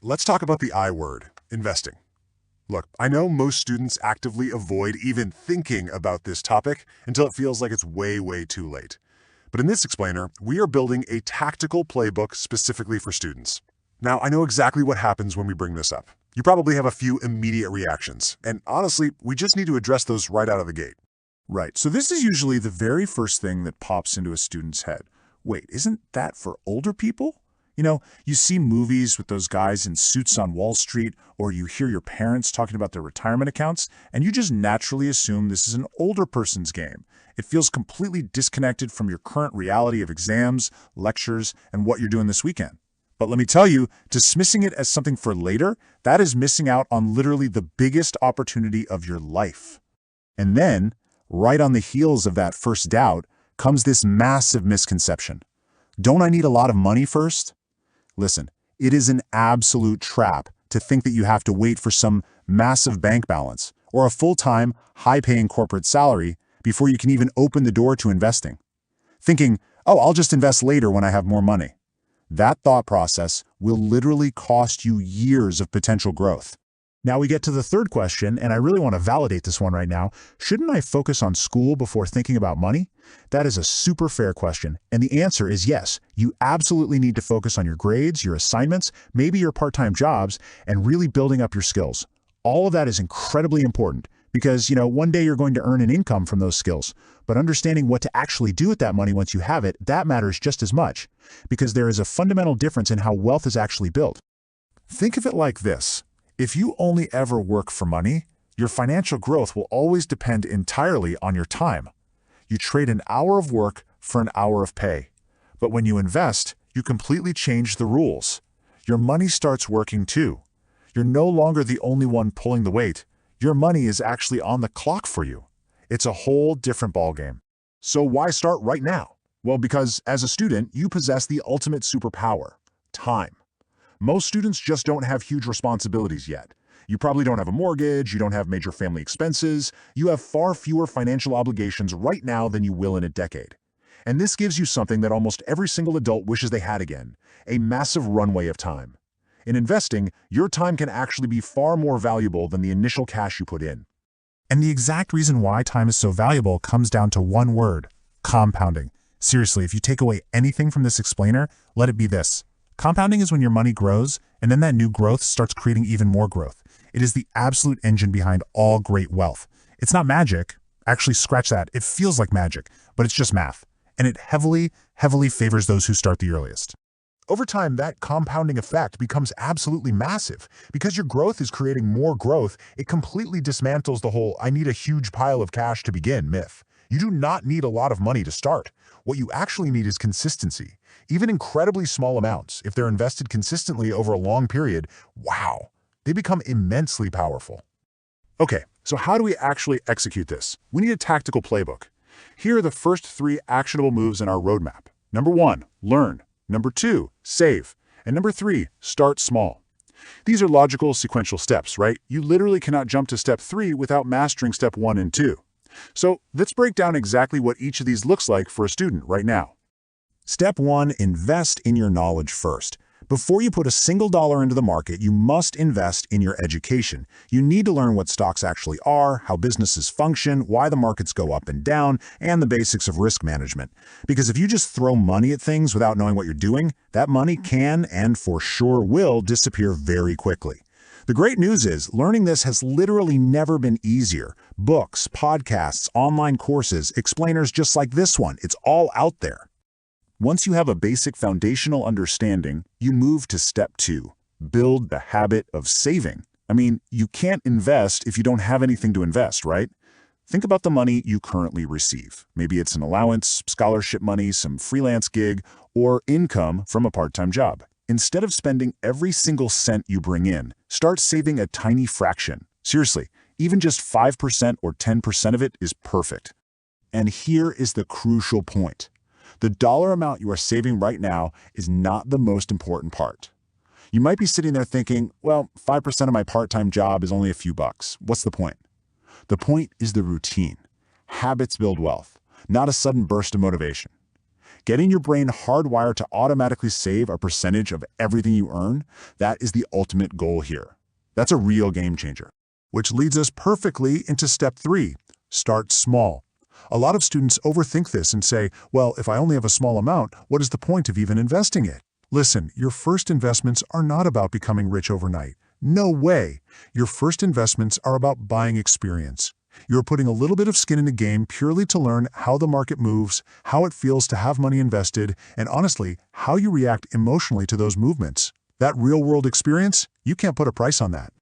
let's talk about the I word, investing. Look, I know most students actively avoid even thinking about this topic until it feels like it's way, way too late. But in this explainer, we are building a tactical playbook specifically for students. Now, I know exactly what happens when we bring this up. You probably have a few immediate reactions, and honestly, we just need to address those right out of the gate. Right, so this is usually the very first thing that pops into a student's head. Wait, isn't that for older people? You see movies with those guys in suits on Wall Street, or you hear your parents talking about their retirement accounts, and you just naturally assume this is an older person's game. It feels completely disconnected from your current reality of exams, lectures, and what you're doing this weekend. But let me tell you, dismissing it as something for later, that is missing out on literally the biggest opportunity of your life. And then, right on the heels of that first doubt, comes this massive misconception. Don't I need a lot of money first? Listen, it is an absolute trap to think that you have to wait for some massive bank balance or a full-time, high-paying corporate salary before you can even open the door to investing. Thinking, oh, I'll just invest later when I have more money. That thought process will literally cost you years of potential growth. Now we get to the third question, and I really want to validate this one right now. Shouldn't I focus on school before thinking about money? That is a super fair question, and the answer is yes. You absolutely need to focus on your grades, your assignments, maybe your part-time jobs, and really building up your skills. All of that is incredibly important because, one day you're going to earn an income from those skills. But understanding what to actually do with that money once you have it, that matters just as much because there is a fundamental difference in how wealth is actually built. Think of it like this. If you only ever work for money, your financial growth will always depend entirely on your time. You trade an hour of work for an hour of pay. But when you invest, you completely change the rules. Your money starts working too. You're no longer the only one pulling the weight. Your money is actually on the clock for you. It's a whole different ballgame. So why start right now? Well, because as a student, you possess the ultimate superpower, time. Most students just don't have huge responsibilities yet. You probably don't have a mortgage, you don't have major family expenses, you have far fewer financial obligations right now than you will in a decade. And this gives you something that almost every single adult wishes they had again, a massive runway of time. In investing, your time can actually be far more valuable than the initial cash you put in. And the exact reason why time is so valuable comes down to one word: compounding. Seriously, if you take away anything from this explainer, let it be this. Compounding is when your money grows, and then that new growth starts creating even more growth. It is the absolute engine behind all great wealth. It's not magic. Actually, scratch that. It feels like magic, but it's just math. And it heavily, heavily favors those who start the earliest. Over time, that compounding effect becomes absolutely massive. Because your growth is creating more growth, it completely dismantles the whole "I need a huge pile of cash to begin" myth. You do not need a lot of money to start. What you actually need is consistency. Even incredibly small amounts, if they're invested consistently over a long period, wow, they become immensely powerful. Okay, so how do we actually execute this? We need a tactical playbook. Here are the first 3 actionable moves in our roadmap. Number 1, learn. Number 2, save. And number 3, start small. These are logical, sequential steps, right? You literally cannot jump to step 3 without mastering step 1 and 2. So let's break down exactly what each of these looks like for a student right now. Step 1, invest in your knowledge first. Before you put a single dollar into the market, you must invest in your education. You need to learn what stocks actually are, how businesses function, why the markets go up and down, and the basics of risk management. Because if you just throw money at things without knowing what you're doing, that money can, and for sure will, disappear very quickly. The great news is, learning this has literally never been easier. Books, podcasts, online courses, explainers just like this one, it's all out there. Once you have a basic foundational understanding, you move to step 2, build the habit of saving. I mean, you can't invest if you don't have anything to invest, right? Think about the money you currently receive. Maybe it's an allowance, scholarship money, some freelance gig, or income from a part-time job. Instead of spending every single cent you bring in, start saving a tiny fraction. Seriously, even just 5% or 10% of it is perfect. And here is the crucial point. The dollar amount you are saving right now is not the most important part. You might be sitting there thinking, well, 5% of my part-time job is only a few bucks. What's the point? The point is the routine. Habits build wealth, not a sudden burst of motivation. Getting your brain hardwired to automatically save a percentage of everything you earn, that is the ultimate goal here. That's a real game changer. Which leads us perfectly into step 3, start small. A lot of students overthink this and say, well, if I only have a small amount, what is the point of even investing it? Listen, your first investments are not about becoming rich overnight. No way. Your first investments are about buying experience. You're putting a little bit of skin in the game purely to learn how the market moves, how it feels to have money invested, and honestly, how you react emotionally to those movements. That real-world experience, you can't put a price on that.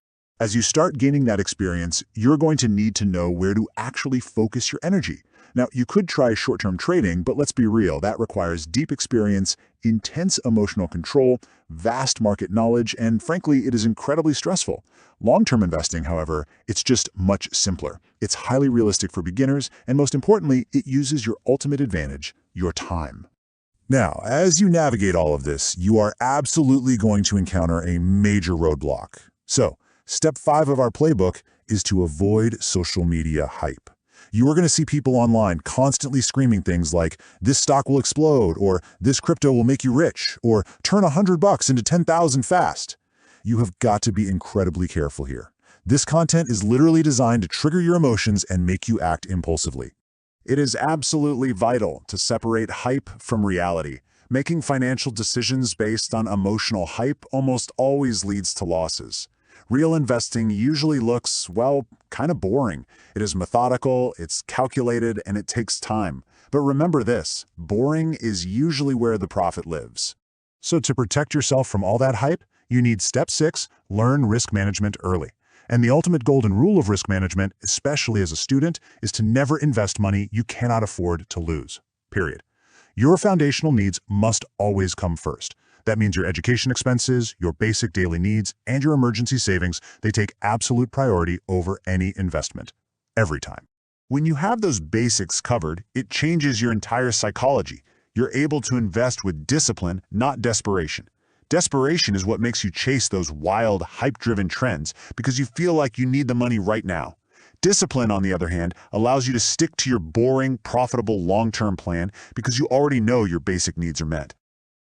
As you start gaining that experience, you're going to need to know where to actually focus your energy. Now, you could try short-term trading, but let's be real, that requires deep experience, intense emotional control, vast market knowledge, and frankly, it is incredibly stressful. Long-term investing, however, it's just much simpler. It's highly realistic for beginners, and most importantly, it uses your ultimate advantage, your time. Now, as you navigate all of this, you are absolutely going to encounter a major roadblock. So, step 5 of our playbook is to avoid social media hype. You are going to see people online constantly screaming things like, this stock will explode, or this crypto will make you rich, or turn $100 into 10,000 fast. You have got to be incredibly careful here. This content is literally designed to trigger your emotions and make you act impulsively. It is absolutely vital to separate hype from reality. Making financial decisions based on emotional hype almost always leads to losses. Real investing usually looks, well, kind of boring. It is methodical, it's calculated, and it takes time. But remember this, boring is usually where the profit lives. So to protect yourself from all that hype, you need step 6, learn risk management early. And the ultimate golden rule of risk management, especially as a student, is to never invest money you cannot afford to lose. Period. Your foundational needs must always come first. That means your education expenses, your basic daily needs, and your emergency savings, they take absolute priority over any investment. Every time. When you have those basics covered, it changes your entire psychology. You're able to invest with discipline, not desperation. Desperation is what makes you chase those wild, hype-driven trends because you feel like you need the money right now. Discipline, on the other hand, allows you to stick to your boring, profitable long-term plan because you already know your basic needs are met.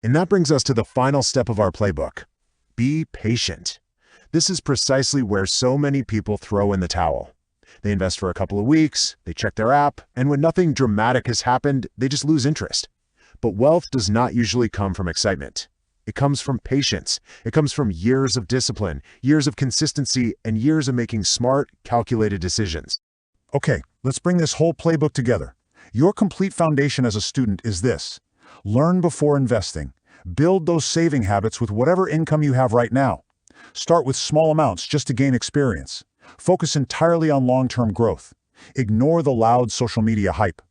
And that brings us to the final step of our playbook. Be patient. This is precisely where so many people throw in the towel. They invest for a couple of weeks, they check their app, and when nothing dramatic has happened, they just lose interest. But wealth does not usually come from excitement. It comes from patience. It comes from years of discipline, years of consistency, and years of making smart, calculated decisions. Okay, let's bring this whole playbook together. Your complete foundation as a student is this. Learn before investing. Build those saving habits with whatever income you have right now. Start with small amounts just to gain experience. Focus entirely on long-term growth. Ignore the loud social media hype.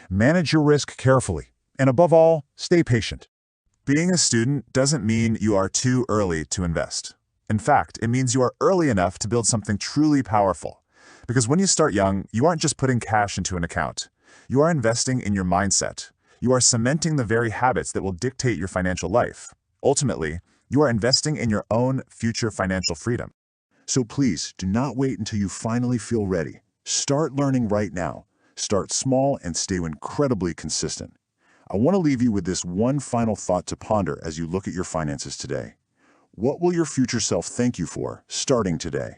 Manage your risk carefully. And above all, stay patient. Being a student doesn't mean you are too early to invest. In fact, it means you are early enough to build something truly powerful. Because when you start young, you aren't just putting cash into an account. You are investing in your mindset. You are cementing the very habits that will dictate your financial life. Ultimately, you are investing in your own future financial freedom. So please, do not wait until you finally feel ready. Start learning right now. Start small and stay incredibly consistent. I want to leave you with this one final thought to ponder as you look at your finances today. What will your future self thank you for starting today?